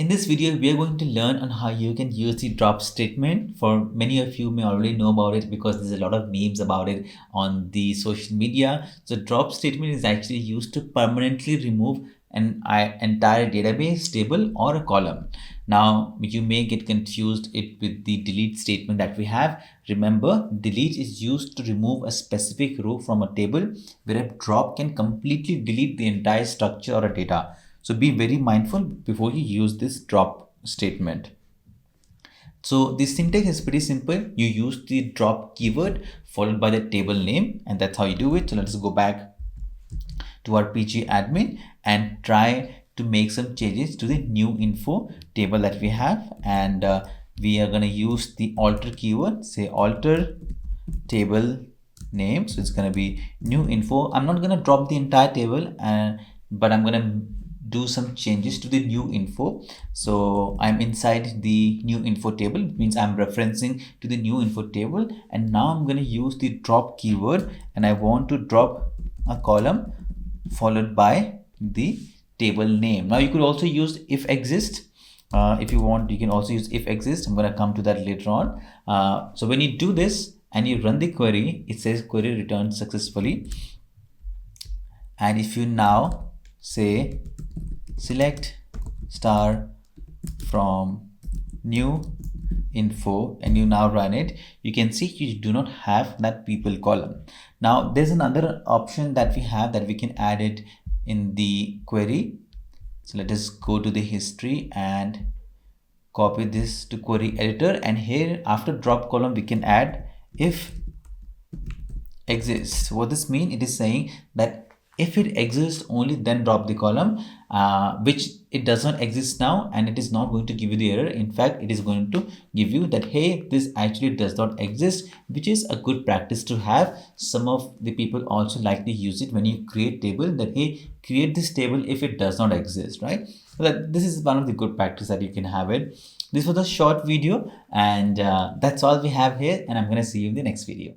In this video, we are going to learn on how you can use the drop statement. For many of you may already know about it because there's a lot of memes about it on the social media. So drop statement is actually used to permanently remove an entire database, table, or a column. Now, you may get confused it with the delete statement that we have. Remember, delete is used to remove a specific row from a table, where a drop can completely delete the entire structure or a data. So be very mindful before you use this drop statement. So the syntax is pretty simple. You use the drop keyword followed by the table name, and that's how you do it. So let's go back to our PG admin and try to make some changes to the new info table that we have. And we are going to use the alter keyword, say alter table name. So it's going to be new info. I'm not going to drop the entire table, but I'm going to do some changes to the new info. So I'm inside the new info table, means I'm referencing to the new info table, and now I'm going to use the drop keyword, and I want to drop a column followed by the table name. Now you could also use if exist. If you want, you can also use if exist. I'm going to come to that later on. So when you do this and you run the query, it says query returned successfully. And if you now say select star from new info and you now run it, you can see you do not have that people column. Now there's another option that we have, that we can add it in the query. So let us go to the history and copy this to query editor, and here after drop column we can add if exists. What this means, it is saying that if it exists, only then drop the column, which it does not exist now, and it is not going to give you the error. In fact, it is going to give you that, hey, this actually does not exist, which is a good practice to have. Some of the people also like to use it when you create table, that hey, create this table if it does not exist, right? So that this is one of the good practice that you can have it. This was a short video, and that's all we have here, and I'm going to see you in the next video.